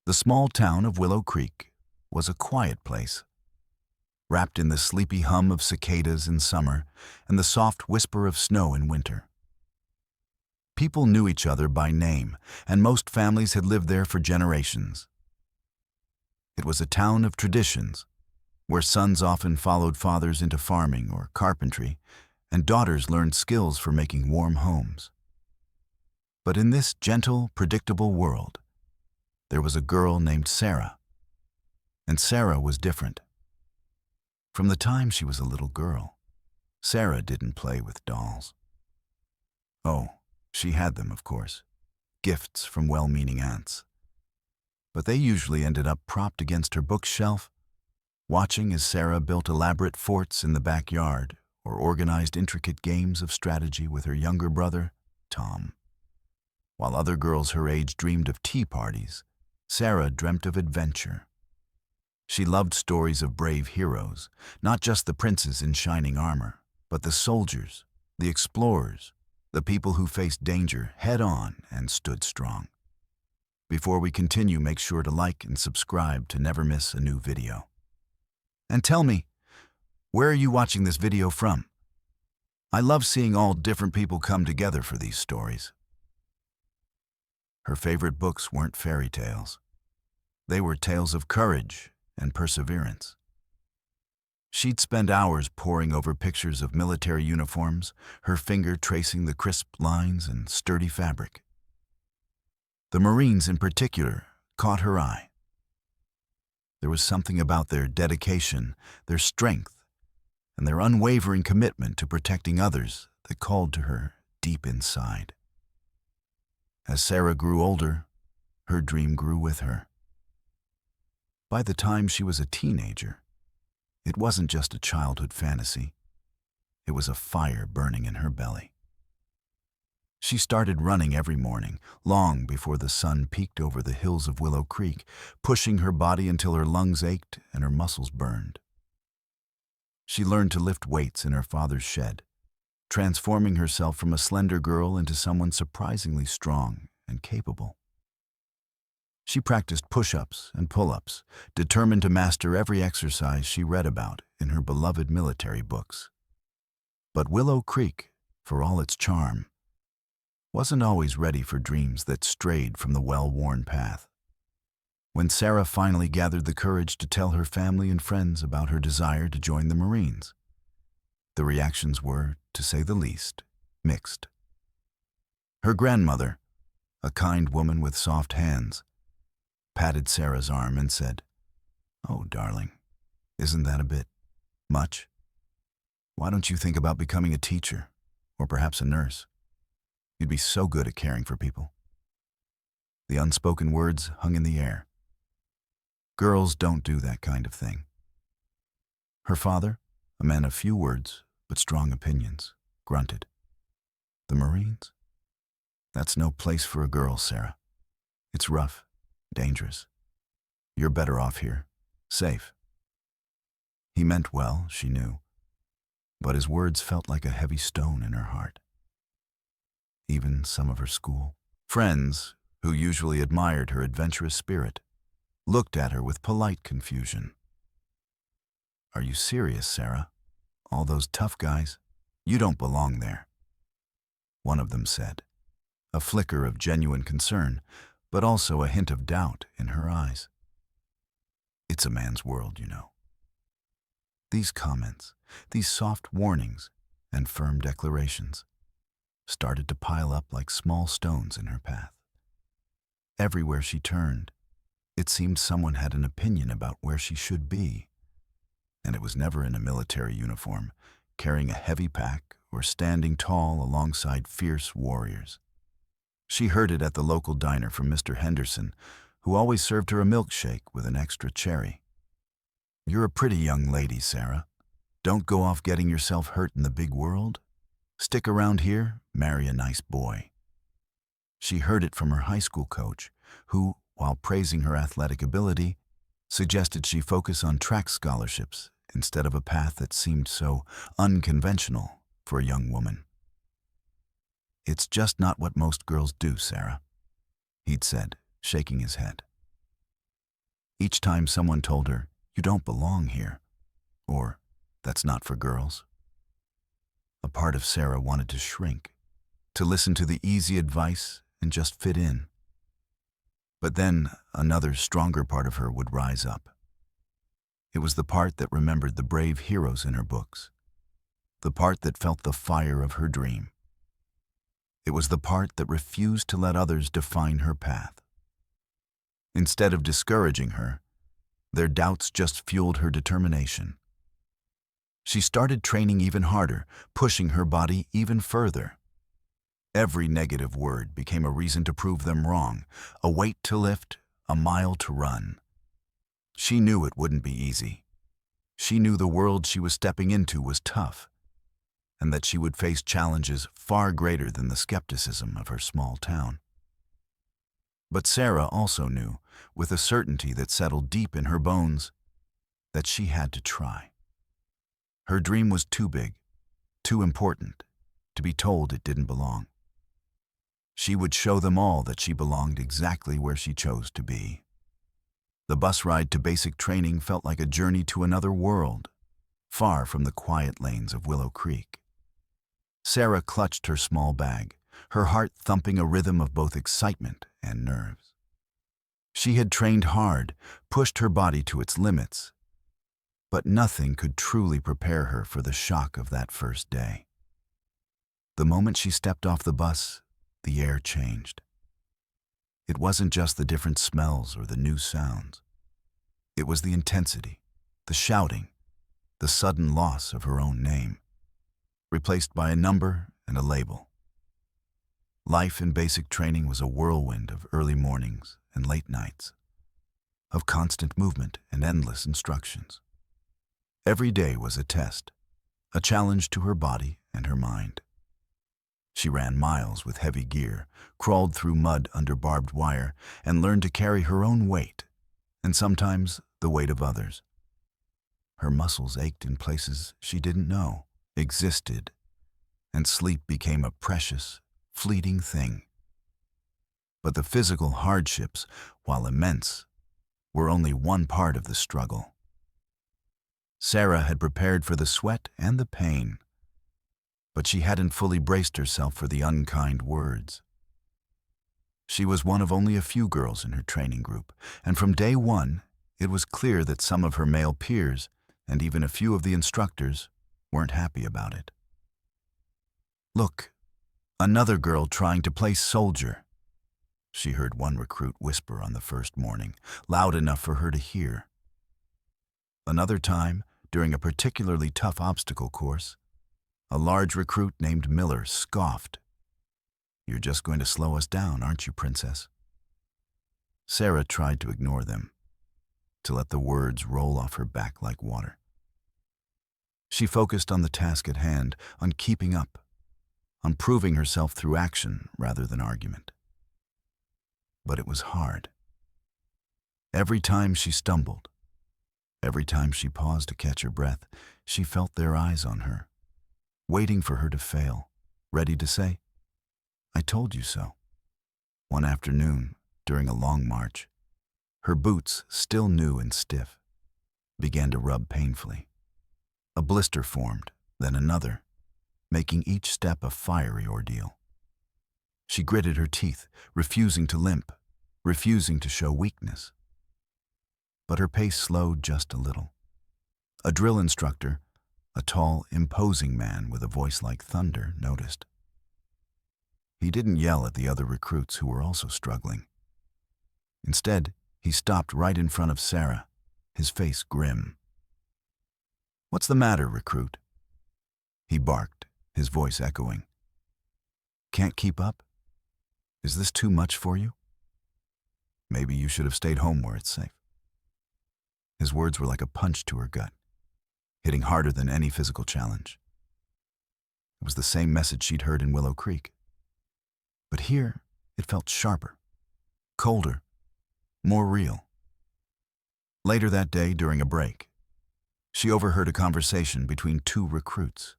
The small town of Willow Creek was a quiet place, wrapped in the sleepy hum of cicadas in summer and the soft whisper of snow in winter. People knew each other by name, and most families had lived there for generations. It was a town of traditions, where sons often followed fathers into farming or carpentry, and daughters learned skills for making warm homes. But in this gentle, predictable world, there was a girl named Sarah. And Sarah was different. From the time she was a little girl, Sarah didn't play with dolls. Oh, she had them, of course, gifts from well-meaning aunts. But they usually ended up propped against her bookshelf, watching as Sarah built elaborate forts in the backyard or organized intricate games of strategy with her younger brother, Tom. While other girls her age dreamed of tea parties, Sarah dreamt of adventure. She loved stories of brave heroes, not just the princes in shining armor, but the soldiers, the explorers, the people who faced danger head-on and stood strong. Before we continue, make sure to like and subscribe to never miss a new video. And tell me, where are you watching this video from? I love seeing all different people come together for these stories. Her favorite books weren't fairy tales. They were tales of courage and perseverance. She'd spend hours poring over pictures of military uniforms, her finger tracing the crisp lines and sturdy fabric. The Marines in particular caught her eye. There was something about their dedication, their strength, and their unwavering commitment to protecting others that called to her deep inside. As Sarah grew older, her dream grew with her. By the time she was a teenager, it wasn't just a childhood fantasy. It was a fire burning in her belly. She started running every morning, long before the sun peeked over the hills of Willow Creek, pushing her body until her lungs ached and her muscles burned. She learned to lift weights in her father's shed, transforming herself from a slender girl into someone surprisingly strong and capable. She practiced push-ups and pull-ups, determined to master every exercise she read about in her beloved military books. But Willow Creek, for all its charm, wasn't always ready for dreams that strayed from the well-worn path. When Sarah finally gathered the courage to tell her family and friends about her desire to join the Marines, the reactions were, to say the least, mixed. Her grandmother, a kind woman with soft hands, patted Sarah's arm and said, "Oh, darling, isn't that a bit much? Why don't you think about becoming a teacher, or perhaps a nurse? You'd be so good at caring for people." The unspoken words hung in the air. Girls don't do that kind of thing. Her father, a man of few words but strong opinions, grunted. "The Marines? That's no place for a girl, Sarah. It's rough, dangerous. You're better off here, safe." He meant well, she knew, but his words felt like a heavy stone in her heart. Even some of her school friends, who usually admired her adventurous spirit, looked at her with polite confusion. "Are you serious, Sarah? All those tough guys? You don't belong there," one of them said, a flicker of genuine concern, but also a hint of doubt in her eyes. It's a man's world, you know. These comments, these soft warnings and firm declarations, started to pile up like small stones in her path. Everywhere she turned, it seemed someone had an opinion about where she should be. And it was never in a military uniform, carrying a heavy pack or standing tall alongside fierce warriors. She heard it at the local diner from Mr. Henderson, who always served her a milkshake with an extra cherry. "You're a pretty young lady, Sarah. Don't go off getting yourself hurt in the big world. Stick around here, marry a nice boy." She heard it from her high school coach, who, while praising her athletic ability, suggested she focus on track scholarships instead of a path that seemed so unconventional for a young woman. "It's just not what most girls do, Sarah," he'd said, shaking his head. Each time someone told her, "You don't belong here," or "That's not for girls," a part of Sarah wanted to shrink, to listen to the easy advice and just fit in. But then another, stronger part of her would rise up. It was the part that remembered the brave heroes in her books, the part that felt the fire of her dream. It was the part that refused to let others define her path. Instead of discouraging her, their doubts just fueled her determination. She started training even harder, pushing her body even further. Every negative word became a reason to prove them wrong, a weight to lift, a mile to run. She knew it wouldn't be easy. She knew the world she was stepping into was tough, and that she would face challenges far greater than the skepticism of her small town. But Sarah also knew, with a certainty that settled deep in her bones, that she had to try. Her dream was too big, too important, to be told it didn't belong. She would show them all that she belonged exactly where she chose to be. The bus ride to basic training felt like a journey to another world, far from the quiet lanes of Willow Creek. Sarah clutched her small bag, her heart thumping a rhythm of both excitement and nerves. She had trained hard, pushed her body to its limits, but nothing could truly prepare her for the shock of that first day. The moment she stepped off the bus, the air changed. It wasn't just the different smells or the new sounds. It was the intensity, the shouting, the sudden loss of her own name, replaced by a number and a label. Life in basic training was a whirlwind of early mornings and late nights, of constant movement and endless instructions. Every day was a test, a challenge to her body and her mind. She ran miles with heavy gear, crawled through mud under barbed wire, and learned to carry her own weight, and sometimes the weight of others. Her muscles ached in places she didn't know existed, and sleep became a precious, fleeting thing. But the physical hardships, while immense, were only one part of the struggle. Sarah had prepared for the sweat and the pain, but she hadn't fully braced herself for the unkind words. She was one of only a few girls in her training group, and from day one, it was clear that some of her male peers, and even a few of the instructors, weren't happy about it. "Look, another girl trying to play soldier," she heard one recruit whisper on the first morning, loud enough for her to hear. Another time, during a particularly tough obstacle course, a large recruit named Miller scoffed. "You're just going to slow us down, aren't you, Princess?" Sarah tried to ignore them, to let the words roll off her back like water. She focused on the task at hand, on keeping up, on proving herself through action rather than argument. But it was hard. Every time she stumbled, every time she paused to catch her breath, she felt their eyes on her, waiting for her to fail, ready to say, "I told you so." One afternoon, during a long march, her boots, still new and stiff, began to rub painfully. A blister formed, then another, making each step a fiery ordeal. She gritted her teeth, refusing to limp, refusing to show weakness. But her pace slowed just a little. A drill instructor, a tall, imposing man with a voice like thunder, noticed. He didn't yell at the other recruits who were also struggling. Instead, he stopped right in front of Sarah, his face grim. "What's the matter, recruit?" He barked, his voice echoing. "Can't keep up? Is this too much for you? Maybe you should have stayed home where it's safe." His words were like a punch to her gut, hitting harder than any physical challenge. It was the same message she'd heard in Willow Creek. But here, it felt sharper, colder, more real. Later that day, during a break, she overheard a conversation between two recruits.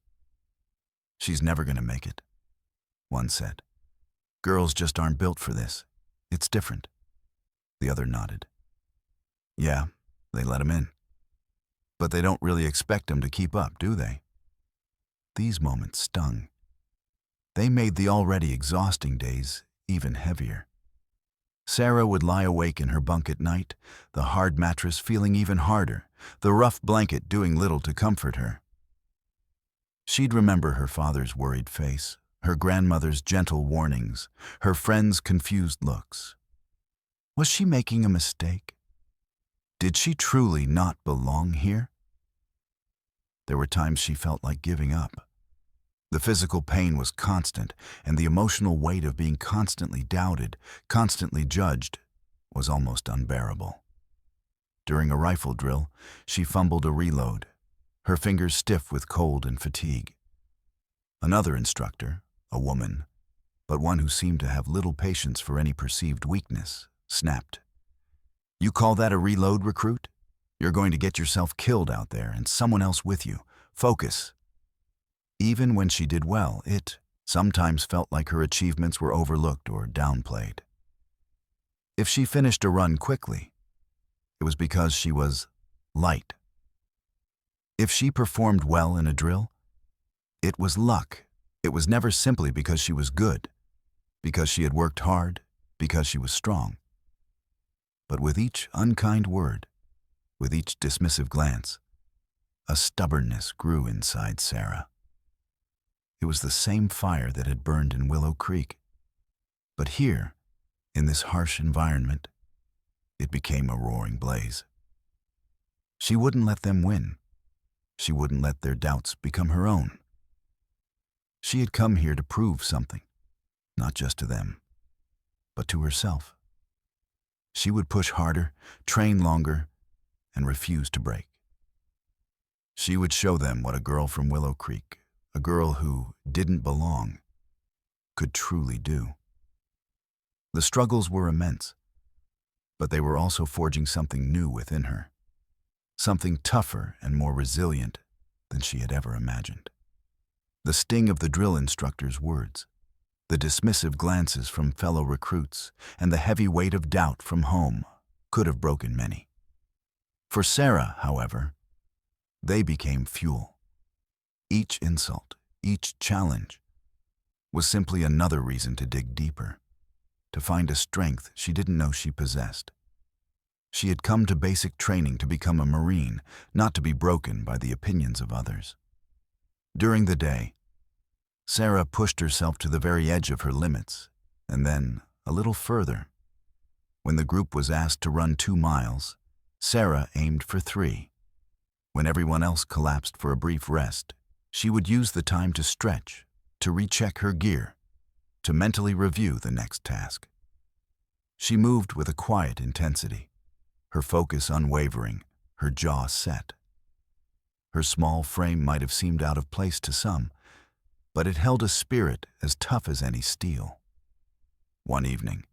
"She's never going to make it," one said. "Girls just aren't built for this. It's different." The other nodded. Yeah, they let him in. But they don't really expect him to keep up, do they? These moments stung. They made the already exhausting days even heavier. Sarah would lie awake in her bunk at night, the hard mattress feeling even harder, the rough blanket doing little to comfort her. She'd remember her father's worried face, her grandmother's gentle warnings, her friends' confused looks. Was she making a mistake? Did she truly not belong here? There were times she felt like giving up. The physical pain was constant, and the emotional weight of being constantly doubted, constantly judged, was almost unbearable. During a rifle drill, she fumbled a reload, her fingers stiff with cold and fatigue. Another instructor, a woman, but one who seemed to have little patience for any perceived weakness, snapped. "You call that a reload, recruit? You're going to get yourself killed out there and someone else with you. Focus." Even when she did well, it sometimes felt like her achievements were overlooked or downplayed. If she finished a run quickly, it was because she was light. If she performed well in a drill, it was luck. It was never simply because she was good, because she had worked hard, because she was strong. But with each unkind word, with each dismissive glance, a stubbornness grew inside Sarah. It was the same fire that had burned in Willow Creek. But here, in this harsh environment, it became a roaring blaze. She wouldn't let them win. She wouldn't let their doubts become her own. She had come here to prove something, not just to them, but to herself. She would push harder, train longer, and refuse to break. She would show them what a girl from Willow Creek, a girl who didn't belong, could truly do. The struggles were immense, but they were also forging something new within her, something tougher and more resilient than she had ever imagined. The sting of the drill instructor's words, the dismissive glances from fellow recruits, and the heavy weight of doubt from home could have broken many. For Sarah, however, they became fuel. Each insult, each challenge, was simply another reason to dig deeper, to find a strength she didn't know she possessed. She had come to basic training to become a Marine, not to be broken by the opinions of others. During the day, Sarah pushed herself to the very edge of her limits, and then a little further. When the group was asked to run 2 miles, Sarah aimed for 3. When everyone else collapsed for a brief rest, she would use the time to stretch, to recheck her gear, to mentally review the next task. She moved with a quiet intensity, her focus unwavering, her jaw set. Her small frame might have seemed out of place to some, but it held a spirit as tough as any steel. One evening,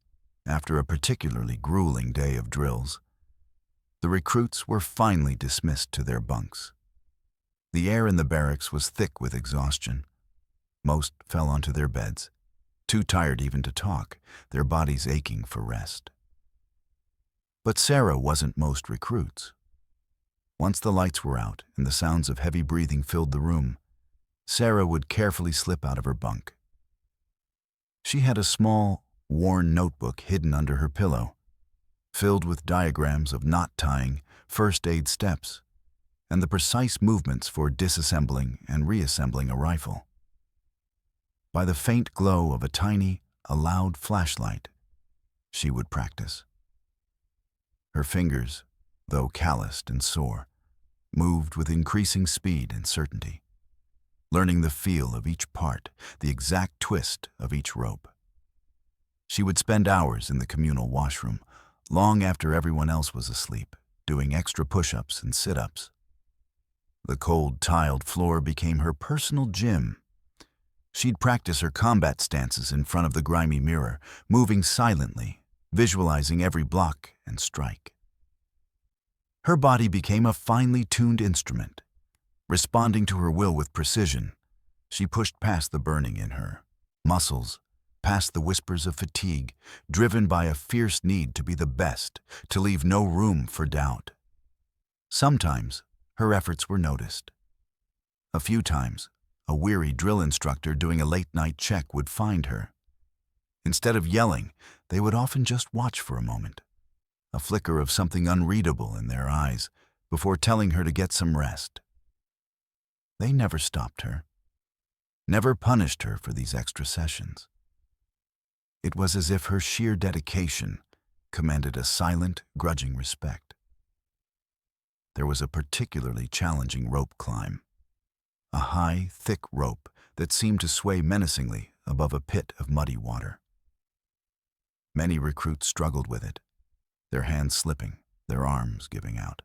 after a particularly grueling day of drills, the recruits were finally dismissed to their bunks. The air in the barracks was thick with exhaustion. Most fell onto their beds, too tired even to talk, their bodies aching for rest. But Sarah wasn't most recruits. Once the lights were out and the sounds of heavy breathing filled the room, Sarah would carefully slip out of her bunk. She had a small, worn notebook hidden under her pillow, filled with diagrams of knot tying, first aid steps, and the precise movements for disassembling and reassembling a rifle. By the faint glow of a tiny, loud flashlight, she would practice. Her fingers, though calloused and sore, moved with increasing speed and certainty, learning the feel of each part, the exact twist of each rope. She would spend hours in the communal washroom, long after everyone else was asleep, doing extra push-ups and sit-ups. The cold, tiled floor became her personal gym. She'd practice her combat stances in front of the grimy mirror, moving silently, visualizing every block and strike. Her body became a finely tuned instrument. Responding to her will with precision, she pushed past the burning in her muscles, past the whispers of fatigue, driven by a fierce need to be the best, to leave no room for doubt. Sometimes, her efforts were noticed. A few times, a weary drill instructor doing a late-night check would find her. Instead of yelling, they would often just watch for a moment, a flicker of something unreadable in their eyes, before telling her to get some rest. They never stopped her, never punished her for these extra sessions. It was as if her sheer dedication commanded a silent, grudging respect. There was a particularly challenging rope climb, a high, thick rope that seemed to sway menacingly above a pit of muddy water. Many recruits struggled with it, their hands slipping, their arms giving out.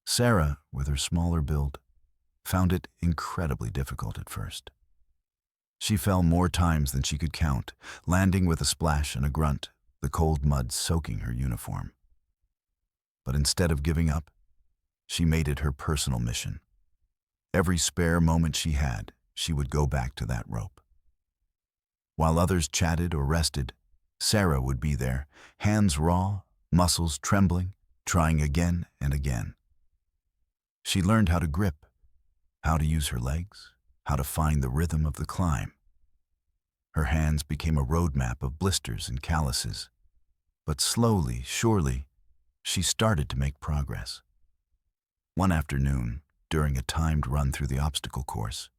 Sarah, with her smaller build, found it incredibly difficult at first. She fell more times than she could count, landing with a splash and a grunt, the cold mud soaking her uniform. But instead of giving up, she made it her personal mission. Every spare moment she had, she would go back to that rope. While others chatted or rested, Sarah would be there, hands raw, muscles trembling, trying again and again. She learned how to grip, how to use her legs, how to find the rhythm of the climb. Her hands became a roadmap of blisters and calluses, but slowly, surely, she started to make progress. One afternoon, during a timed run through the obstacle course,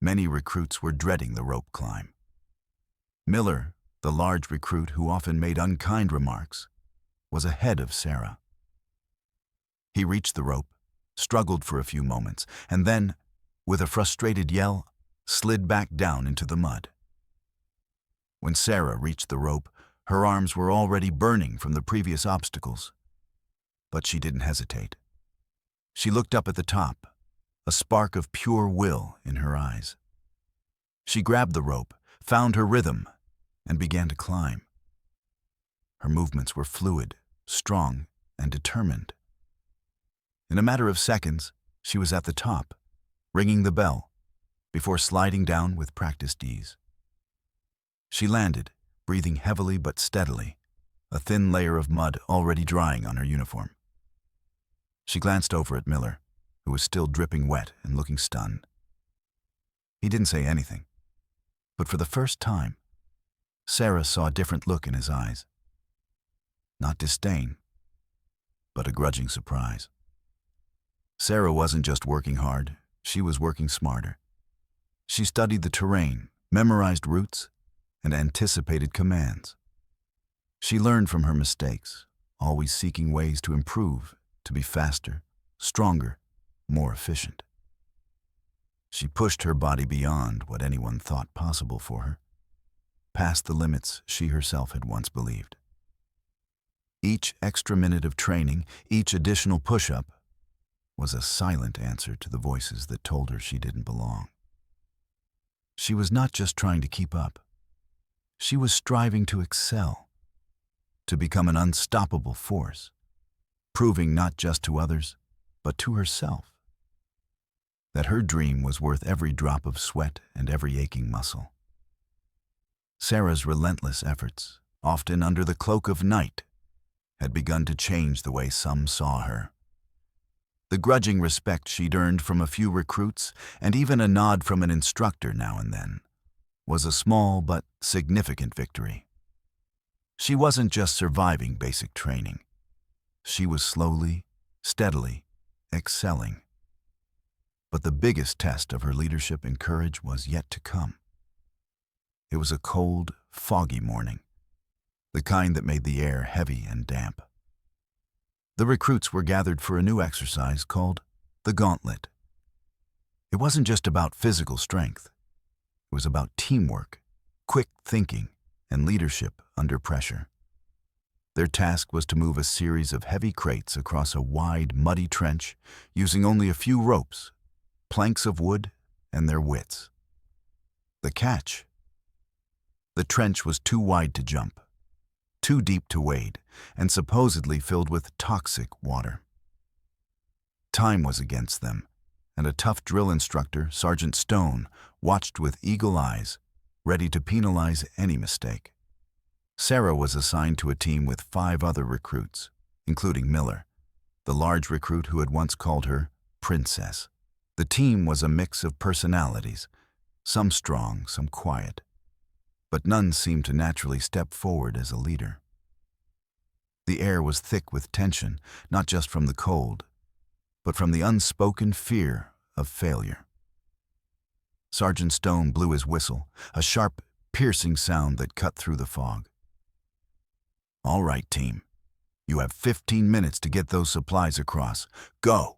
many recruits were dreading the rope climb. Miller, the large recruit who often made unkind remarks, was ahead of Sarah. He reached the rope, struggled for a few moments, and then, with a frustrated yell, slid back down into the mud. When Sarah reached the rope, her arms were already burning from the previous obstacles. But she didn't hesitate. She looked up at the top, a spark of pure will in her eyes. She grabbed the rope, found her rhythm, and began to climb. Her movements were fluid, strong, and determined. In a matter of seconds, she was at the top, ringing the bell, before sliding down with practiced ease. She landed, breathing heavily but steadily, a thin layer of mud already drying on her uniform. She glanced over at Miller, who was still dripping wet and looking stunned. He didn't say anything, but for the first time, Sarah saw a different look in his eyes. Not disdain, but a grudging surprise. Sarah wasn't just working hard, she was working smarter. She studied the terrain, memorized routes, and anticipated commands. She learned from her mistakes, always seeking ways to improve, to be faster, stronger, more efficient. She pushed her body beyond what anyone thought possible for her, past the limits she herself had once believed. Each extra minute of training, each additional push-up, was a silent answer to the voices that told her she didn't belong. She was not just trying to keep up. She was striving to excel, to become an unstoppable force, proving not just to others, but to herself, that her dream was worth every drop of sweat and every aching muscle. Sarah's relentless efforts, often under the cloak of night, had begun to change the way some saw her. The grudging respect she'd earned from a few recruits, and even a nod from an instructor now and then, was a small but significant victory. She wasn't just surviving basic training. She was slowly, steadily, excelling. But the biggest test of her leadership and courage was yet to come. It was a cold, foggy morning, the kind that made the air heavy and damp. The recruits were gathered for a new exercise called the Gauntlet. It wasn't just about physical strength. It was about teamwork, quick thinking, and leadership under pressure. Their task was to move a series of heavy crates across a wide, muddy trench using only a few ropes, planks of wood, and their wits. The catch: the trench was too wide to jump, too deep to wade, and supposedly filled with toxic water. Time was against them, and a tough drill instructor, Sergeant Stone, watched with eagle eyes ready to penalize any mistake. Sarah was assigned to a team with 5 other recruits, including Miller, the large recruit who had once called her Princess. The team was a mix of personalities, some strong, some quiet, but none seemed to naturally step forward as a leader. The air was thick with tension, not just from the cold, but from the unspoken fear of failure. Sergeant Stone blew his whistle, a sharp, piercing sound that cut through the fog. "All right, team. You have 15 minutes to get those supplies across. Go!"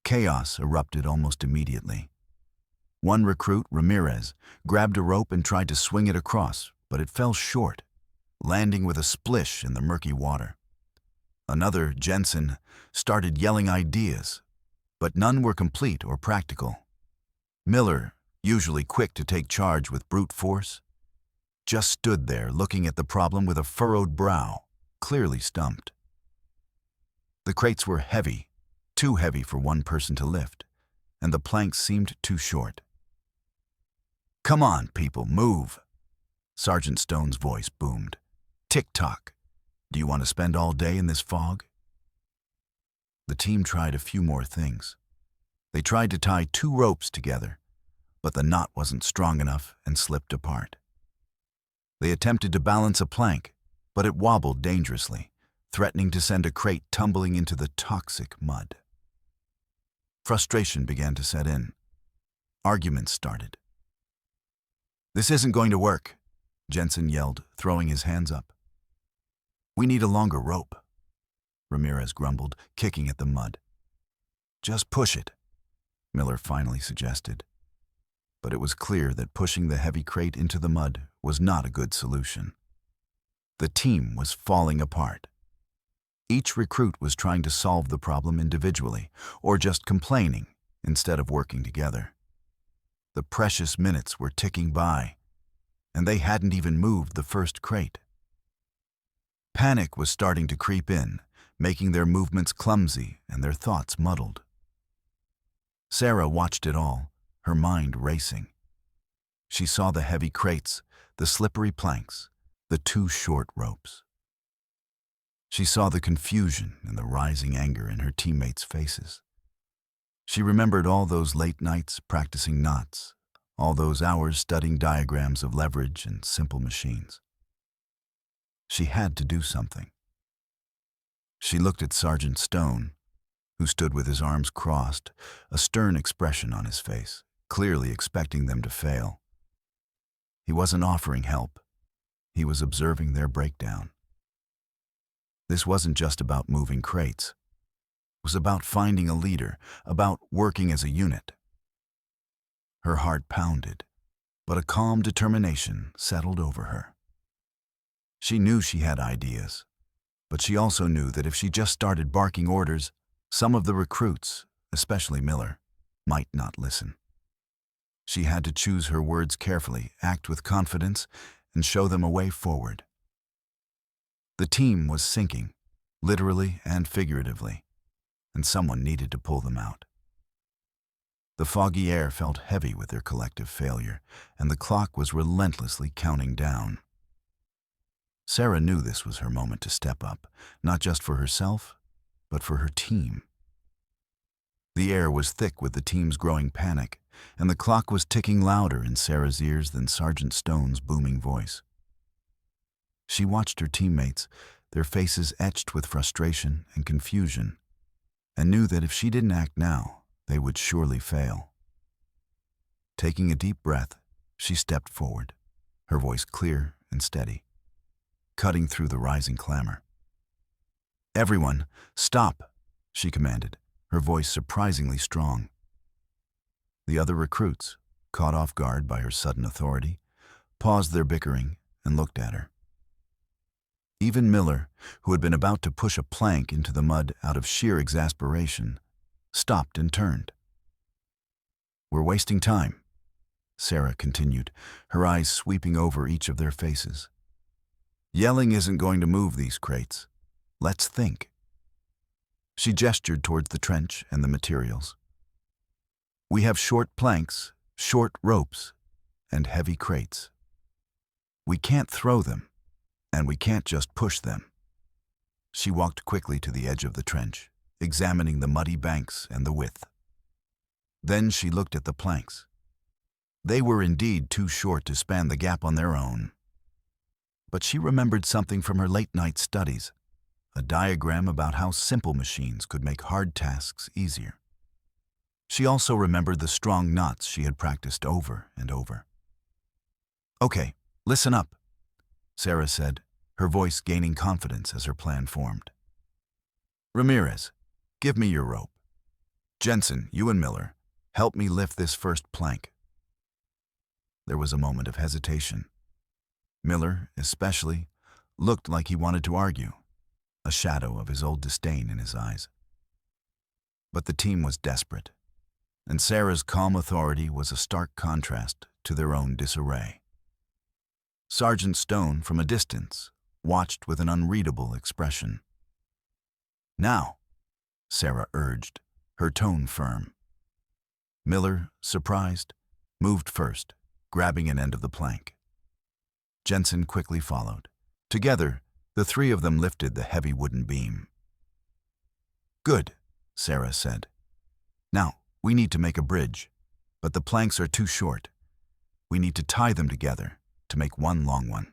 Chaos erupted almost immediately. One recruit, Ramirez, grabbed a rope and tried to swing it across, but it fell short, landing with a splish in the murky water. Another, Jensen, started yelling ideas, but none were complete or practical. Miller, usually quick to take charge with brute force, just stood there looking at the problem with a furrowed brow, clearly stumped. The crates were heavy, too heavy for one person to lift, and the planks seemed too short. "Come on, people, move!" Sergeant Stone's voice boomed. "Tick-tock. Do you want to spend all day in this fog?" The team tried a few more things. They tried to tie 2 ropes together, but the knot wasn't strong enough and slipped apart. They attempted to balance a plank, but it wobbled dangerously, threatening to send a crate tumbling into the toxic mud. Frustration began to set in. Arguments started. "This isn't going to work," Jensen yelled, throwing his hands up. "We need a longer rope," Ramirez grumbled, kicking at the mud. "Just push it," Miller finally suggested. But it was clear that pushing the heavy crate into the mud was not a good solution. The team was falling apart. Each recruit was trying to solve the problem individually, or just complaining instead of working together. The precious minutes were ticking by, and they hadn't even moved the first crate. Panic was starting to creep in, making their movements clumsy and their thoughts muddled. Sarah watched it all, her mind racing. She saw the heavy crates, the slippery planks, the 2 short ropes. She saw the confusion and the rising anger in her teammates' faces. She remembered all those late nights practicing knots, all those hours studying diagrams of leverage and simple machines. She had to do something. She looked at Sergeant Stone, who stood with his arms crossed, a stern expression on his face, clearly expecting them to fail. He wasn't offering help. He was observing their breakdown. This wasn't just about moving crates. It was about finding a leader, about working as a unit. Her heart pounded, but a calm determination settled over her. She knew she had ideas, but she also knew that if she just started barking orders, some of the recruits, especially Miller, might not listen. She had to choose her words carefully, act with confidence, and show them a way forward. The team was sinking, literally and figuratively, and someone needed to pull them out. The foggy air felt heavy with their collective failure, and the clock was relentlessly counting down. Sarah knew this was her moment to step up, not just for herself, but for her team. The air was thick with the team's growing panic, and the clock was ticking louder in Sarah's ears than Sergeant Stone's booming voice. She watched her teammates, their faces etched with frustration and confusion, and knew that if she didn't act now, they would surely fail. Taking a deep breath, she stepped forward, her voice clear and steady, cutting through the rising clamor. "Everyone, stop," she commanded, her voice surprisingly strong. The other recruits, caught off guard by her sudden authority, paused their bickering and looked at her. Even Miller, who had been about to push a plank into the mud out of sheer exasperation, stopped and turned. "We're wasting time," Sarah continued, her eyes sweeping over each of their faces. "Yelling isn't going to move these crates. Let's think." She gestured towards the trench and the materials. "We have short planks, short ropes, and heavy crates. We can't throw them, and we can't just push them. She walked quickly to the edge of the trench, examining the muddy banks and the width. Then she looked at the planks. They were indeed too short to span the gap on their own. But she remembered something from her late-night studies, a diagram about how simple machines could make hard tasks easier. She also remembered the strong knots she had practiced over and over. "Okay, listen up," Sarah said, her voice gaining confidence as her plan formed. "Ramirez, give me your rope. Jensen, you and Miller, help me lift this first plank." There was a moment of hesitation. Miller, especially, looked like he wanted to argue, a shadow of his old disdain in his eyes. But the team was desperate, and Sarah's calm authority was a stark contrast to their own disarray. Sergeant Stone, from a distance, watched with an unreadable expression. "Now," Sarah urged, her tone firm. Miller, surprised, moved first, grabbing an end of the plank. Jensen quickly followed. Together, the three of them lifted the heavy wooden beam. "Good," Sarah said. "Now, we need to make a bridge, but the planks are too short. We need to tie them together to make one long one."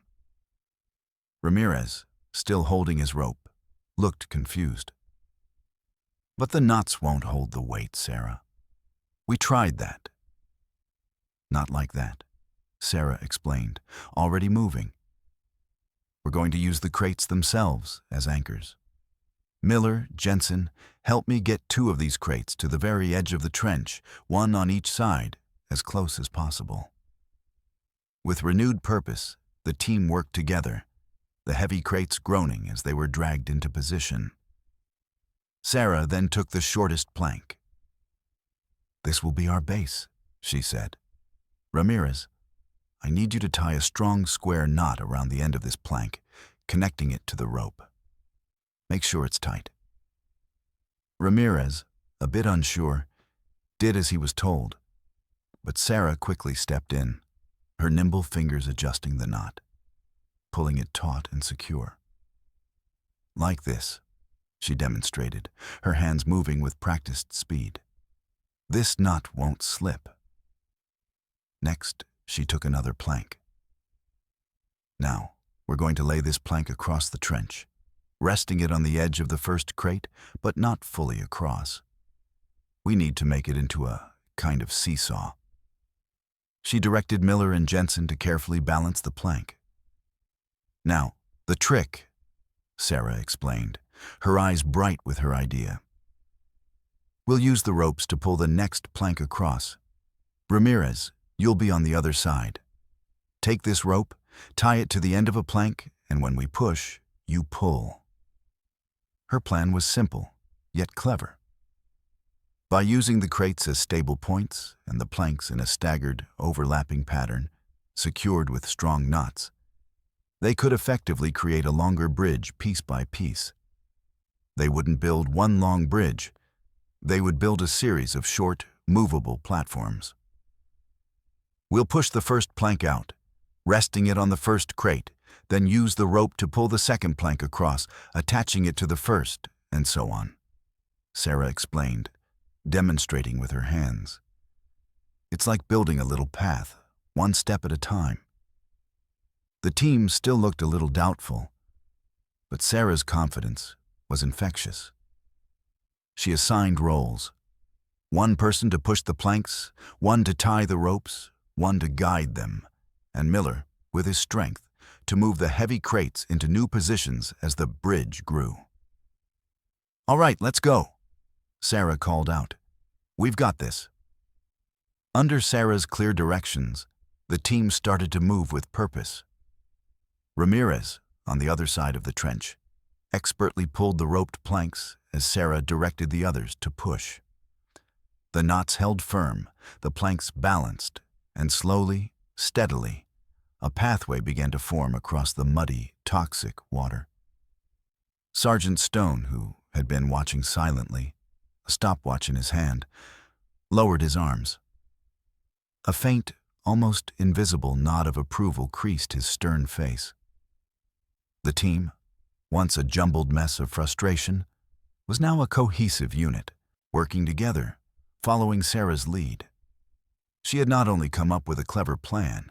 Ramirez, still holding his rope, looked confused. "But the knots won't hold the weight, Sarah. We tried that." "Not like that," Sarah explained, already moving. "We're going to use the crates themselves as anchors. Miller, Jensen, help me get 2 of these crates to the very edge of the trench, 1 on each side, as close as possible." With renewed purpose, the team worked together, the heavy crates groaning as they were dragged into position. Sarah then took the shortest plank. "This will be our base," she said. "Ramirez, I need you to tie a strong square knot around the end of this plank, connecting it to the rope. Make sure it's tight." Ramirez, a bit unsure, did as he was told, but Sarah quickly stepped in, her nimble fingers adjusting the knot, pulling it taut and secure. "Like this," she demonstrated, her hands moving with practiced speed. "This knot won't slip." Next, she took another plank. "Now, we're going to lay this plank across the trench, resting it on the edge of the first crate, but not fully across. We need to make it into a kind of seesaw." She directed Miller and Jensen to carefully balance the plank. "Now, the trick," Sarah explained, her eyes bright with her idea. "We'll use the ropes to pull the next plank across. Ramirez, you'll be on the other side. Take this rope, tie it to the end of a plank, and when we push, you pull." Her plan was simple, yet clever. By using the crates as stable points and the planks in a staggered, overlapping pattern, secured with strong knots, they could effectively create a longer bridge piece by piece. They wouldn't build one long bridge. They would build a series of short, movable platforms. "We'll push the first plank out, resting it on the first crate, then use the rope to pull the second plank across, attaching it to the first, and so on," Sarah explained, demonstrating with her hands. "It's like building a little path, one step at a time." The team still looked a little doubtful, but Sarah's confidence was infectious. She assigned roles: 1 person to push the planks, 1 to tie the ropes, 1 to guide them, and Miller, with his strength, to move the heavy crates into new positions as the bridge grew. "All right, let's go," Sarah called out. "We've got this." Under Sarah's clear directions, the team started to move with purpose. Ramirez, on the other side of the trench, expertly pulled the roped planks as Sarah directed the others to push. The knots held firm, the planks balanced, and slowly, steadily, a pathway began to form across the muddy, toxic water. Sergeant Stone, who had been watching silently, a stopwatch in his hand, lowered his arms. A faint, almost invisible nod of approval creased his stern face. The team, once a jumbled mess of frustration, was now a cohesive unit, working together, following Sarah's lead. She had not only come up with a clever plan,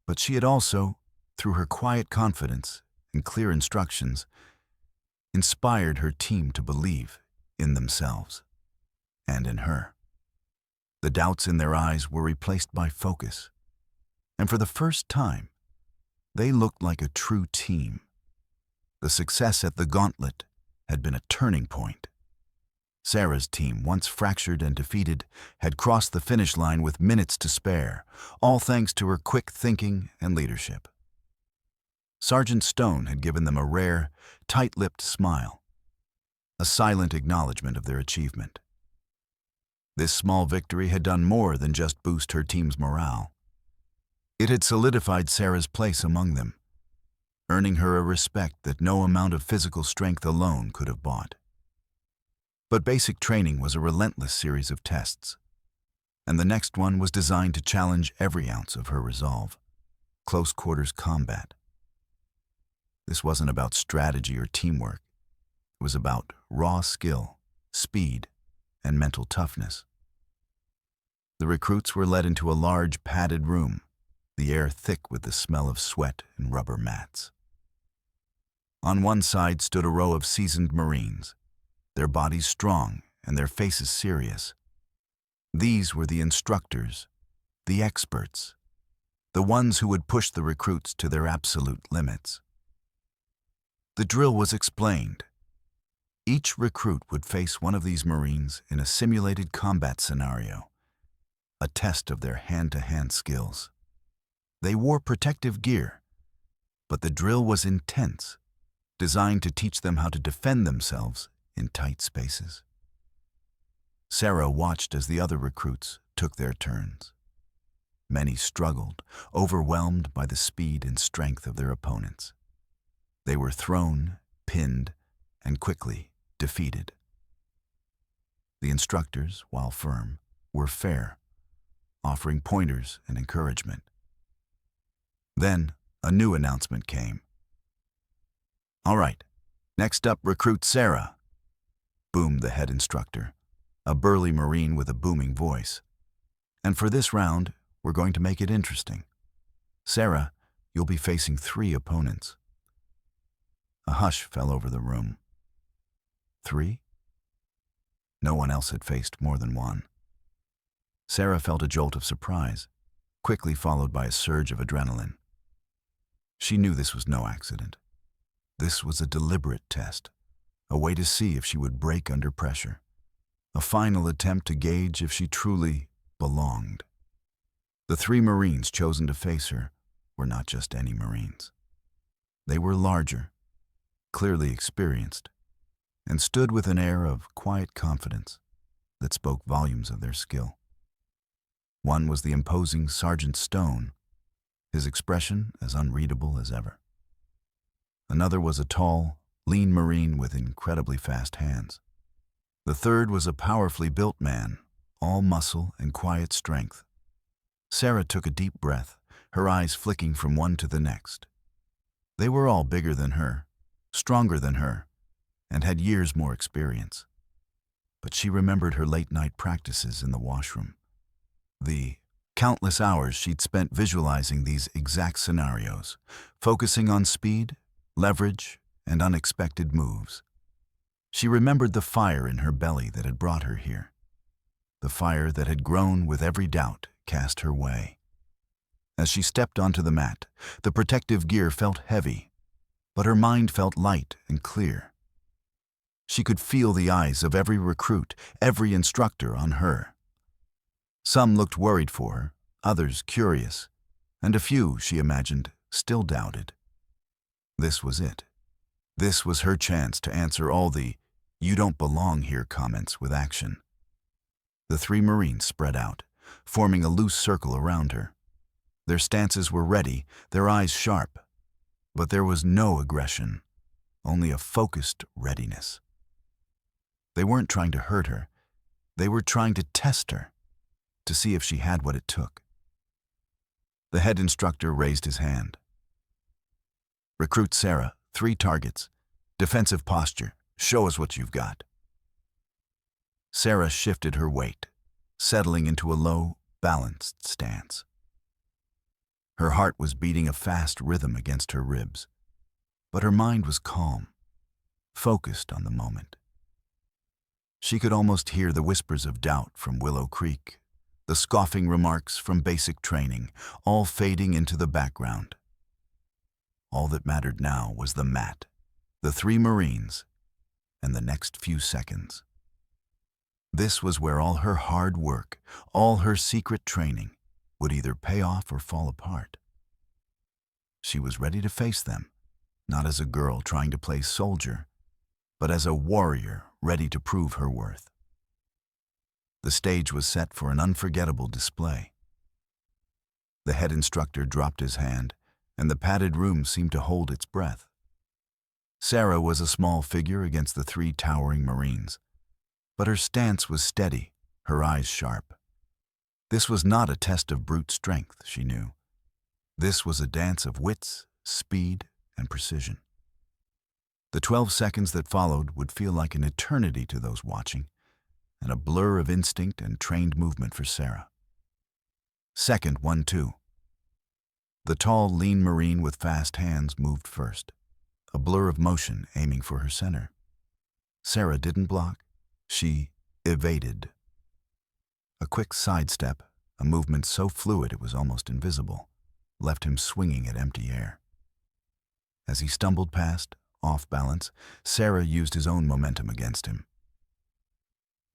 but she had also, through her quiet confidence and clear instructions, inspired her team to believe in themselves and in her. The doubts in their eyes were replaced by focus, and for the first time, they looked like a true team. The success at the gauntlet had been a turning point. Sarah's team, once fractured and defeated, had crossed the finish line with minutes to spare, all thanks to her quick thinking and leadership. Sergeant Stone had given them a rare, tight-lipped smile, a silent acknowledgement of their achievement. This small victory had done more than just boost her team's morale. It had solidified Sarah's place among them, earning her a respect that no amount of physical strength alone could have bought. But basic training was a relentless series of tests, and the next one was designed to challenge every ounce of her resolve: close quarters combat. This wasn't about strategy or teamwork. It was about raw skill, speed, and mental toughness. The recruits were led into a large, padded room, the air thick with the smell of sweat and rubber mats. On one side stood a row of seasoned Marines, their bodies strong and their faces serious. These were the instructors, the experts, the ones who would push the recruits to their absolute limits. The drill was explained. Each recruit would face one of these Marines in a simulated combat scenario, a test of their hand-to-hand skills. They wore protective gear, but the drill was intense, designed to teach them how to defend themselves in tight spaces. Sarah watched as the other recruits took their turns. Many struggled, overwhelmed by the speed and strength of their opponents. They were thrown, pinned, and quickly defeated. The instructors, while firm, were fair, offering pointers and encouragement. Then, a new announcement came. "All right, next up, recruit Sarah," boomed the head instructor, a burly Marine with a booming voice. "And for this round, we're going to make it interesting. Sarah, you'll be facing 3 opponents." A hush fell over the room. 3? No one else had faced more than one. Sarah felt a jolt of surprise, quickly followed by a surge of adrenaline. She knew this was no accident. This was a deliberate test, a way to see if she would break under pressure, a final attempt to gauge if she truly belonged. The 3 Marines chosen to face her were not just any Marines. They were larger, clearly experienced, and stood with an air of quiet confidence that spoke volumes of their skill. One was the imposing Sergeant Stone, his expression as unreadable as ever. Another was a tall, lean Marine with incredibly fast hands. The third was a powerfully built man, all muscle and quiet strength. Sarah took a deep breath, her eyes flicking from one to the next. They were all bigger than her, stronger than her, and had years more experience. But she remembered her late-night practices in the washroom, the countless hours she'd spent visualizing these exact scenarios, focusing on speed, leverage, and unexpected moves. She remembered the fire in her belly that had brought her here, the fire that had grown with every doubt cast her way. As she stepped onto the mat, the protective gear felt heavy, but her mind felt light and clear. She could feel the eyes of every recruit, every instructor on her. Some looked worried for her, others curious, and a few, she imagined, still doubted. This was it. This was her chance to answer all the "you don't belong here" comments with action. The 3 Marines spread out, forming a loose circle around her. Their stances were ready, their eyes sharp, but there was no aggression, only a focused readiness. They weren't trying to hurt her. They were trying to test her, to see if she had what it took. The head instructor raised his hand. "Recruit Sarah, 3 targets. Defensive posture. Show us what you've got." Sarah shifted her weight, settling into a low, balanced stance. Her heart was beating a fast rhythm against her ribs, but her mind was calm, focused on the moment. She could almost hear the whispers of doubt from Willow Creek, the scoffing remarks from basic training, all fading into the background. All that mattered now was the mat, the 3 Marines, and the next few seconds. This was where all her hard work, all her secret training, would either pay off or fall apart. She was ready to face them, not as a girl trying to play soldier, but as a warrior ready to prove her worth. The stage was set for an unforgettable display. The head instructor dropped his hand, and the padded room seemed to hold its breath. Sarah was a small figure against the 3 towering Marines, but her stance was steady, her eyes sharp. This was not a test of brute strength, she knew. This was a dance of wits, speed, and precision. The 12 seconds that followed would feel like an eternity to those watching, and a blur of instinct and trained movement for Sarah. Second 1-2. The tall, lean Marine with fast hands moved first, a blur of motion aiming for her center. Sarah didn't block. She evaded. A quick sidestep, a movement so fluid it was almost invisible, left him swinging at empty air. As he stumbled past, off balance, Sarah used his own momentum against him.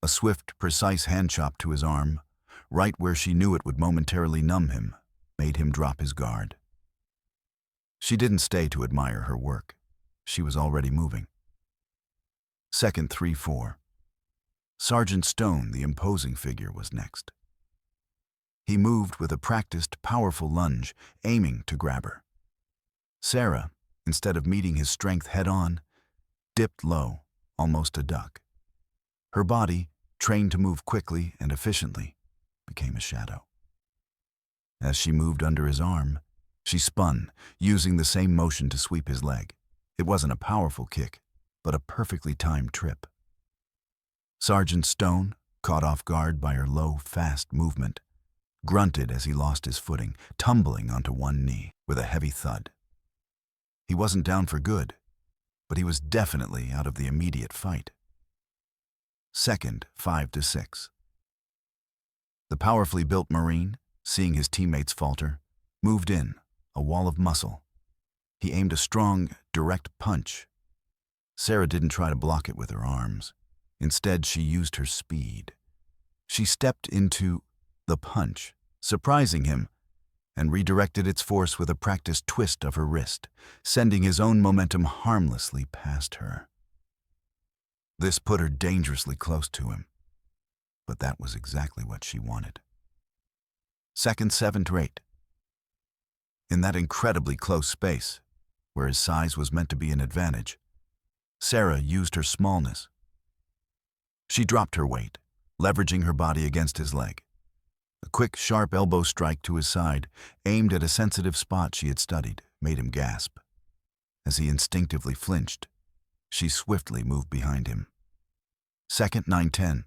A swift, precise hand chop to his arm, right where she knew it would momentarily numb him, made him drop his guard. She didn't stay to admire her work. She was already moving. Second 3-4. Sergeant Stone, the imposing figure, was next. He moved with a practiced, powerful lunge, aiming to grab her. Sarah, instead of meeting his strength head-on, dipped low, almost a duck. Her body, trained to move quickly and efficiently, became a shadow. As she moved under his arm, she spun, using the same motion to sweep his leg. It wasn't a powerful kick, but a perfectly timed trip. Sergeant Stone, caught off guard by her low, fast movement, grunted as he lost his footing, tumbling onto one knee with a heavy thud. He wasn't down for good, but he was definitely out of the immediate fight. Second 5-6. The powerfully built Marine, seeing his teammates falter, moved in, a wall of muscle. He aimed a strong, direct punch. Sarah didn't try to block it with her arms. Instead, she used her speed. She stepped into the punch, surprising him, and redirected its force with a practiced twist of her wrist, sending his own momentum harmlessly past her. This put her dangerously close to him, but that was exactly what she wanted. Second 7-8. In that incredibly close space, where his size was meant to be an advantage, Sarah used her smallness. She dropped her weight, leveraging her body against his leg. A quick, sharp elbow strike to his side, aimed at a sensitive spot she had studied, made him gasp. As he instinctively flinched, she swiftly moved behind him. Second 9-10.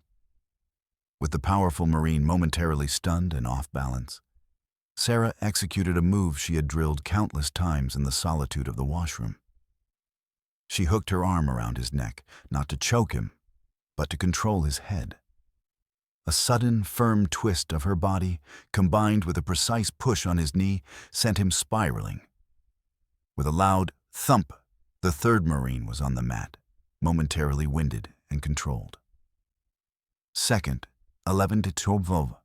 With the powerful Marine momentarily stunned and off balance, Sarah executed a move she had drilled countless times in the solitude of the washroom. She hooked her arm around his neck, not to choke him, but to control his head. A sudden, firm twist of her body, combined with a precise push on his knee, sent him spiraling. With a loud thump, the third Marine was on the mat, momentarily winded and controlled. Second 11-12.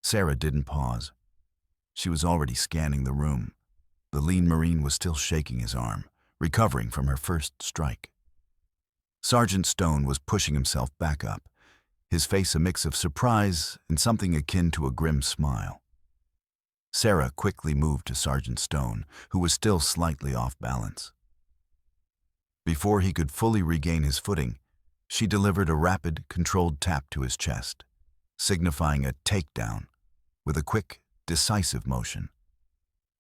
Sarah didn't pause. She was already scanning the room. The lean Marine was still shaking his arm, recovering from her first strike. Sergeant Stone was pushing himself back up, his face a mix of surprise and something akin to a grim smile. Sarah quickly moved to Sergeant Stone, who was still slightly off balance. Before he could fully regain his footing, she delivered a rapid, controlled tap to his chest, signifying a takedown, with a quick, decisive motion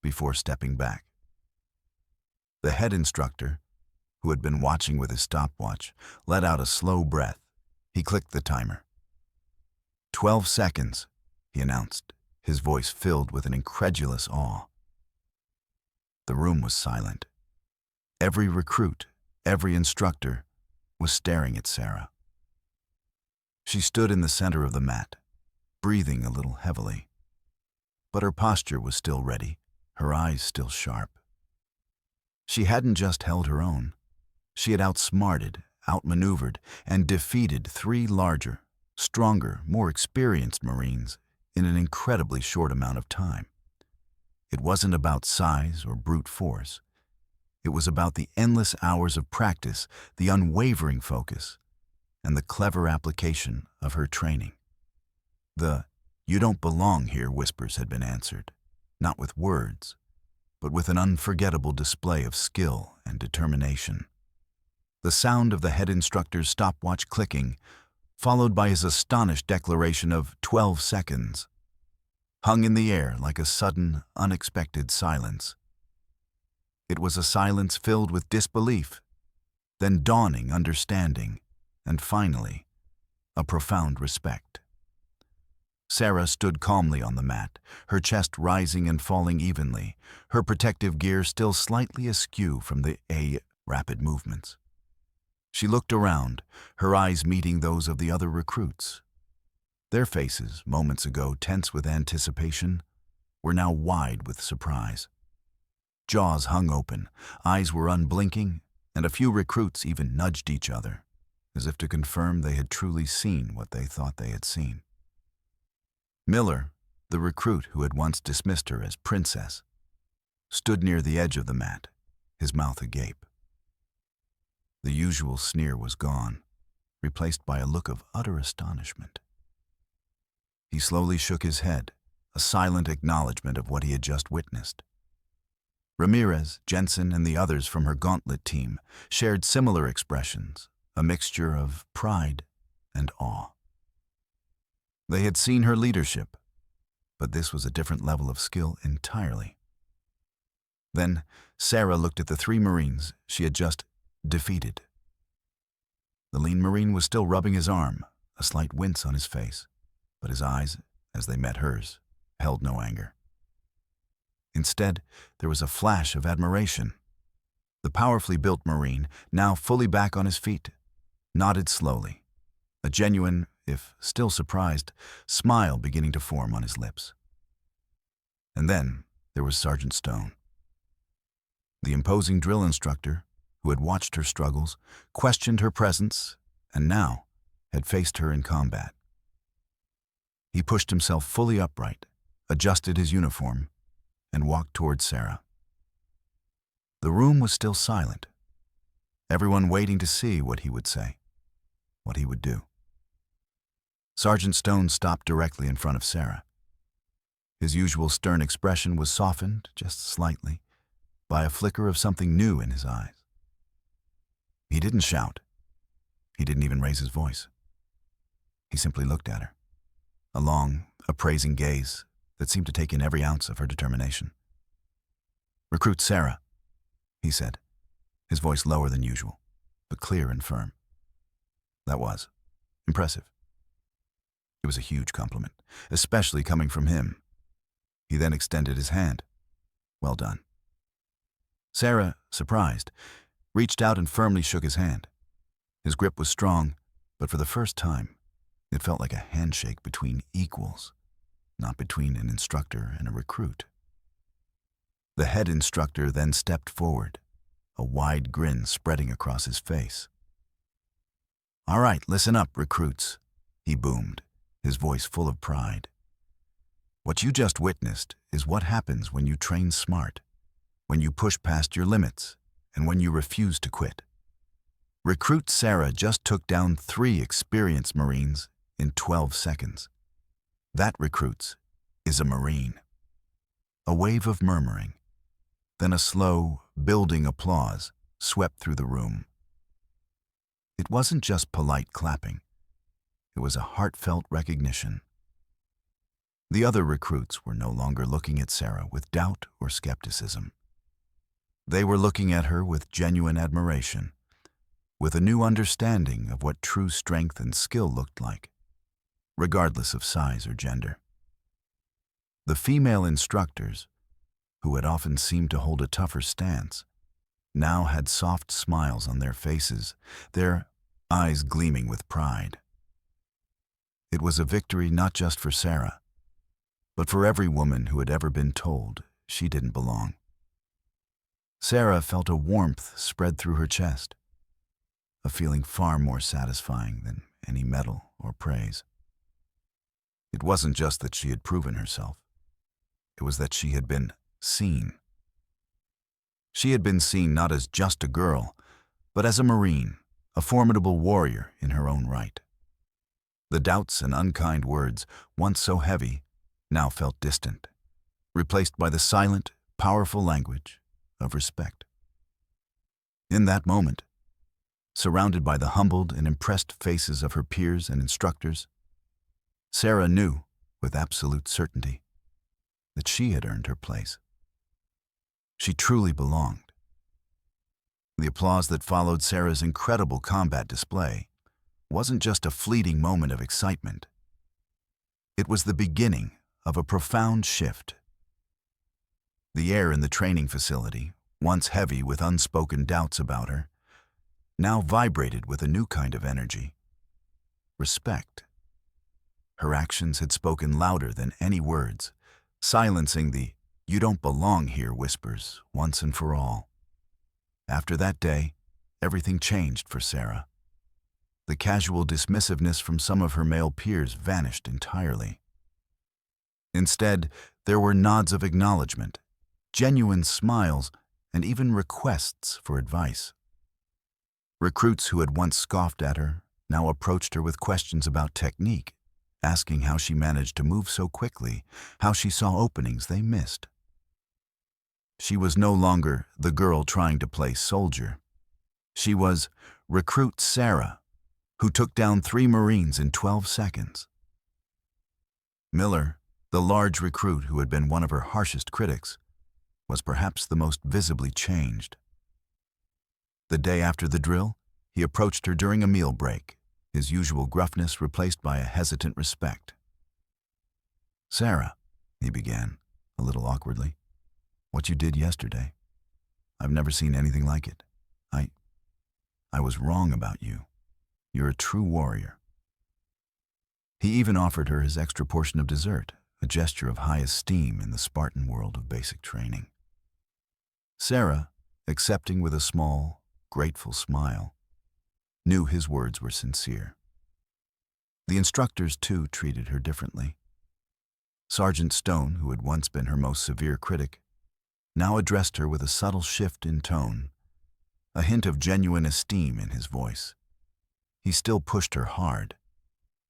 before stepping back. The head instructor, who had been watching with his stopwatch, let out a slow breath. He clicked the timer. 12 seconds, he announced, his voice filled with an incredulous awe. The room was silent. Every recruit, every instructor, was staring at Sarah. She stood in the center of the mat, breathing a little heavily. But her posture was still ready, her eyes still sharp. She hadn't just held her own. She had outsmarted, outmaneuvered, and defeated 3 larger, stronger, more experienced Marines in an incredibly short amount of time. It wasn't about size or brute force. It was about the endless hours of practice, the unwavering focus, and the clever application of her training. The "you don't belong here" whispers had been answered, not with words, but with an unforgettable display of skill and determination. The sound of the head instructor's stopwatch clicking, followed by his astonished declaration of 12 seconds, hung in the air like a sudden, unexpected silence. It was a silence filled with disbelief, then dawning understanding, and finally, a profound respect. Sarah stood calmly on the mat, her chest rising and falling evenly, her protective gear still slightly askew from the rapid movements. She looked around, her eyes meeting those of the other recruits. Their faces, moments ago tense with anticipation, were now wide with surprise. Jaws hung open, eyes were unblinking, and a few recruits even nudged each other, as if to confirm they had truly seen what they thought they had seen. Miller, the recruit who had once dismissed her as princess, stood near the edge of the mat, his mouth agape. The usual sneer was gone, replaced by a look of utter astonishment. He slowly shook his head, a silent acknowledgement of what he had just witnessed. Ramirez, Jensen, and the others from her gauntlet team shared similar expressions, a mixture of pride and awe. They had seen her leadership, but this was a different level of skill entirely. Then Sarah looked at the 3 Marines she had just defeated. The lean Marine was still rubbing his arm, a slight wince on his face, but his eyes, as they met hers, held no anger. Instead, there was a flash of admiration. The powerfully built Marine, now fully back on his feet, nodded slowly, a genuine, if still surprised, smile beginning to form on his lips. And then there was Sergeant Stone. The imposing drill instructor, who had watched her struggles, questioned her presence, and now had faced her in combat. He pushed himself fully upright, adjusted his uniform, and walked towards Sarah. The room was still silent, everyone waiting to see what he would say, what he would do. Sergeant Stone stopped directly in front of Sarah. His usual stern expression was softened, just slightly, by a flicker of something new in his eyes. He didn't shout. He didn't even raise his voice. He simply looked at her, a long, appraising gaze that seemed to take in every ounce of her determination. "Recruit Sarah," he said, his voice lower than usual, but clear and firm. That was impressive. It was a huge compliment, especially coming from him. He then extended his hand. "Well done." Sarah, surprised, reached out and firmly shook his hand. His grip was strong, but for the first time, it felt like a handshake between equals, not between an instructor and a recruit. The head instructor then stepped forward, a wide grin spreading across his face. "All right, listen up, recruits," he boomed, his voice full of pride. "What you just witnessed is what happens when you train smart, when you push past your limits, and when you refuse to quit. Recruit Sarah just took down 3 experienced Marines in 12 seconds. That, recruits, is a Marine." A wave of murmuring, then a slow, building applause swept through the room. It wasn't just polite clapping. It was a heartfelt recognition. The other recruits were no longer looking at Sarah with doubt or skepticism. They were looking at her with genuine admiration, with a new understanding of what true strength and skill looked like, regardless of size or gender. The female instructors, who had often seemed to hold a tougher stance, now had soft smiles on their faces, their eyes gleaming with pride. It was a victory not just for Sarah, but for every woman who had ever been told she didn't belong. Sarah felt a warmth spread through her chest, a feeling far more satisfying than any medal or praise. It wasn't just that she had proven herself. It was that she had been seen. She had been seen not as just a girl, but as a Marine, a formidable warrior in her own right. The doubts and unkind words, once so heavy, now felt distant, replaced by the silent, powerful language of respect. In that moment, surrounded by the humbled and impressed faces of her peers and instructors, Sarah knew, with absolute certainty, that she had earned her place. She truly belonged. The applause that followed Sarah's incredible combat display wasn't just a fleeting moment of excitement. It was the beginning of a profound shift. The air in the training facility, once heavy with unspoken doubts about her, now vibrated with a new kind of energy: respect. Her actions had spoken louder than any words, silencing the "you don't belong here" whispers once and for all. After that day, everything changed for Sarah. The casual dismissiveness from some of her male peers vanished entirely. Instead, there were nods of acknowledgement, genuine smiles, and even requests for advice. Recruits who had once scoffed at her now approached her with questions about technique, asking how she managed to move so quickly, how she saw openings they missed. She was no longer the girl trying to play soldier. She was Recruit Sarah, who took down 3 Marines in 12 seconds. Miller, the large recruit who had been one of her harshest critics, was perhaps the most visibly changed. The day after the drill, he approached her during a meal break, his usual gruffness replaced by a hesitant respect. "Sarah," he began, a little awkwardly, "what you did yesterday, I've never seen anything like it. I was wrong about you. You're a true warrior." He even offered her his extra portion of dessert, a gesture of high esteem in the Spartan world of basic training. Sarah, accepting with a small, grateful smile, knew his words were sincere. The instructors, too, treated her differently. Sergeant Stone, who had once been her most severe critic, now addressed her with a subtle shift in tone, a hint of genuine esteem in his voice. He still pushed her hard,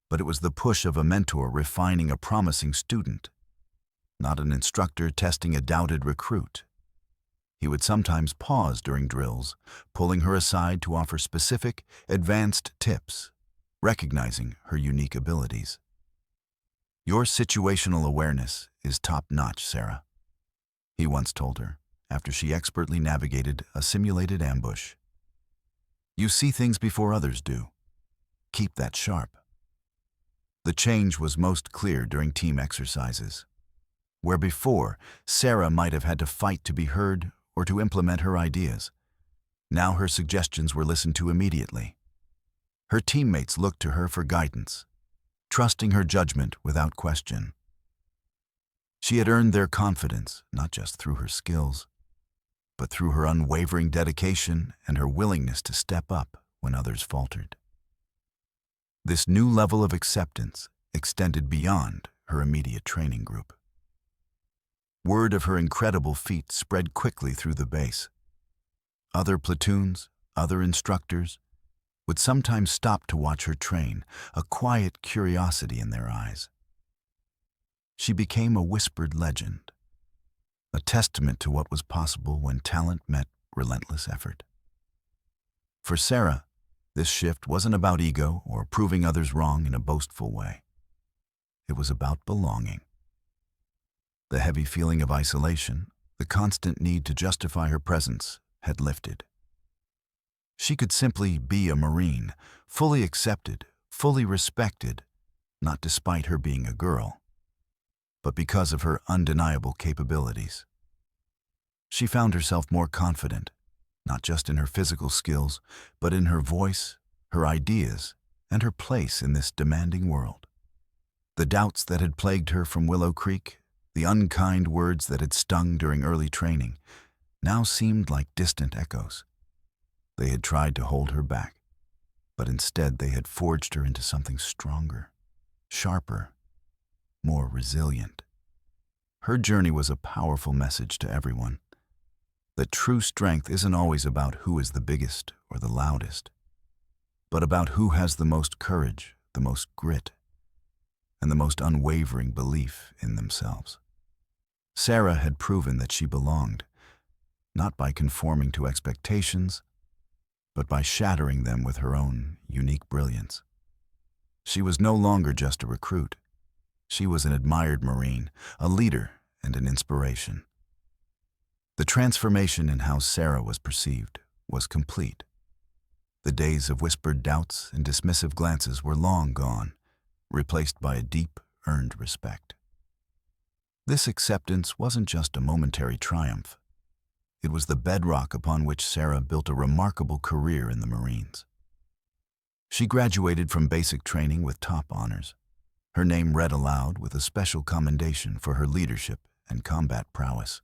but it was the push of a mentor refining a promising student, not an instructor testing a doubted recruit. He would sometimes pause during drills, pulling her aside to offer specific, advanced tips, recognizing her unique abilities. "Your situational awareness is top-notch, Sarah," he once told her, after she expertly navigated a simulated ambush. "You see things before others do. Keep that sharp." The change was most clear during team exercises, where before Sarah might have had to fight to be heard or to implement her ideas. Now her suggestions were listened to immediately. Her teammates looked to her for guidance, trusting her judgment without question. She had earned their confidence, not just through her skills, but through her unwavering dedication and her willingness to step up when others faltered. This new level of acceptance extended beyond her immediate training group. Word of her incredible feat spread quickly through the base. Other platoons, other instructors, would sometimes stop to watch her train, a quiet curiosity in their eyes. She became a whispered legend, a testament to what was possible when talent met relentless effort. For Sarah, this shift wasn't about ego or proving others wrong in a boastful way. It was about belonging. The heavy feeling of isolation, the constant need to justify her presence, had lifted. She could simply be a Marine, fully accepted, fully respected, not despite her being a girl, but because of her undeniable capabilities. She found herself more confident, not just in her physical skills, but in her voice, her ideas, and her place in this demanding world. The doubts that had plagued her from Willow Creek, the unkind words that had stung during early training, now seemed like distant echoes. They had tried to hold her back, but instead they had forged her into something stronger, sharper, more resilient. Her journey was a powerful message to everyone, that true strength isn't always about who is the biggest or the loudest, but about who has the most courage, the most grit, and the most unwavering belief in themselves. Sarah had proven that she belonged, not by conforming to expectations, but by shattering them with her own unique brilliance. She was no longer just a recruit. She was an admired Marine, a leader, and an inspiration. The transformation in how Sarah was perceived was complete. The days of whispered doubts and dismissive glances were long gone, replaced by a deep, earned respect. This acceptance wasn't just a momentary triumph. It was the bedrock upon which Sarah built a remarkable career in the Marines. She graduated from basic training with top honors. Her name read aloud with a special commendation for her leadership and combat prowess.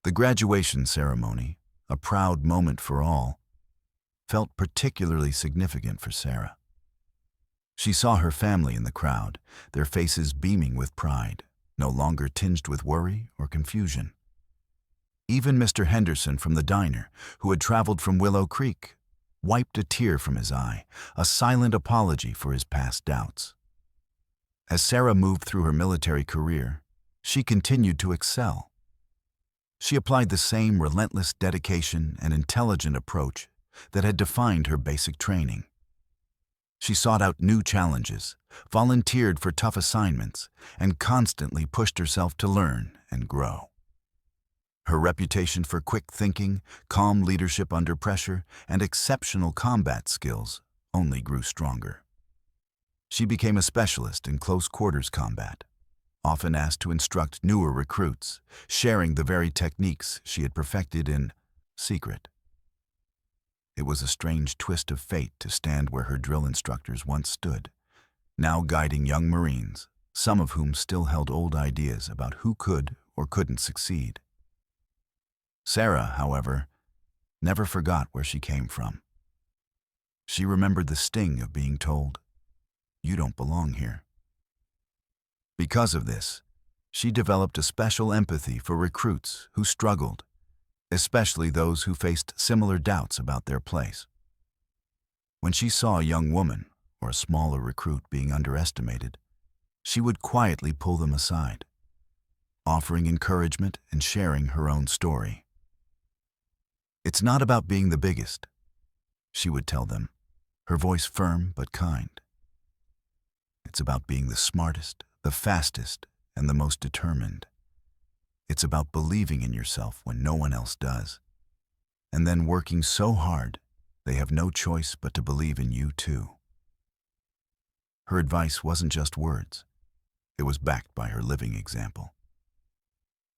The graduation ceremony, a proud moment for all, felt particularly significant for Sarah. She saw her family in the crowd, their faces beaming with pride, no longer tinged with worry or confusion. Even Mr. Henderson from the diner, who had traveled from Willow Creek, wiped a tear from his eye, a silent apology for his past doubts. As Sarah moved through her military career, she continued to excel. She applied the same relentless dedication and intelligent approach that had defined her basic training. She sought out new challenges, volunteered for tough assignments, and constantly pushed herself to learn and grow. Her reputation for quick thinking, calm leadership under pressure, and exceptional combat skills only grew stronger. She became a specialist in close-quarters combat, often asked to instruct newer recruits, sharing the very techniques she had perfected in secret. It was a strange twist of fate to stand where her drill instructors once stood, now guiding young Marines, some of whom still held old ideas about who could or couldn't succeed. Sarah, however, never forgot where she came from. She remembered the sting of being told, "You don't belong here." Because of this, she developed a special empathy for recruits who struggled, especially those who faced similar doubts about their place. When she saw a young woman or a smaller recruit being underestimated, she would quietly pull them aside, offering encouragement and sharing her own story. "It's not about being the biggest," she would tell them, her voice firm but kind. "It's about being the smartest, the fastest, and the most determined. It's about believing in yourself when no one else does, and then working so hard they have no choice but to believe in you too." Her advice wasn't just words. It was backed by her living example.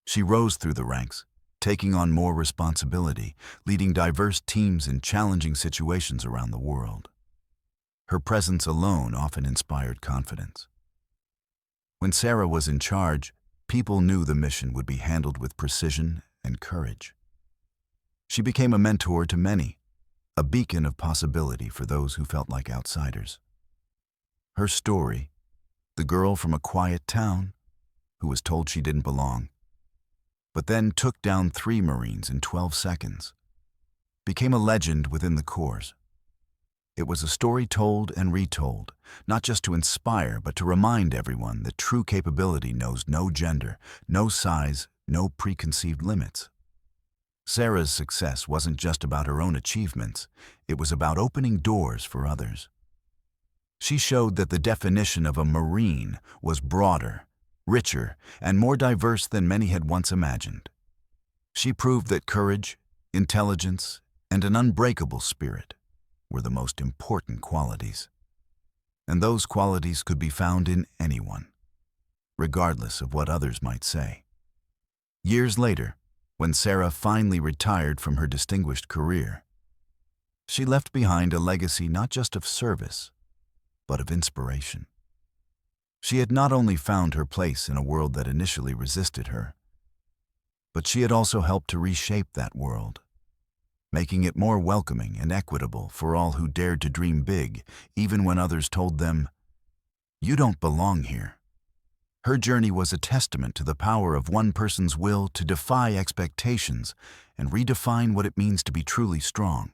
She rose through the ranks, taking on more responsibility, leading diverse teams in challenging situations around the world. Her presence alone often inspired confidence. When Sarah was in charge, people knew the mission would be handled with precision and courage. She became a mentor to many, a beacon of possibility for those who felt like outsiders. Her story, the girl from a quiet town who was told she didn't belong, but then took down 3 Marines in 12 seconds, became a legend within the Corps. It was a story told and retold, not just to inspire, but to remind everyone that true capability knows no gender, no size, no preconceived limits. Sarah's success wasn't just about her own achievements, it was about opening doors for others. She showed that the definition of a Marine was broader richer, and more diverse than many had once imagined. She proved that courage, intelligence, and an unbreakable spirit were the most important qualities. And those qualities could be found in anyone, regardless of what others might say. Years later, when Sarah finally retired from her distinguished career, she left behind a legacy not just of service, but of inspiration. She had not only found her place in a world that initially resisted her, but she had also helped to reshape that world, making it more welcoming and equitable for all who dared to dream big, even when others told them, "You don't belong here." Her journey was a testament to the power of one person's will to defy expectations and redefine what it means to be truly strong.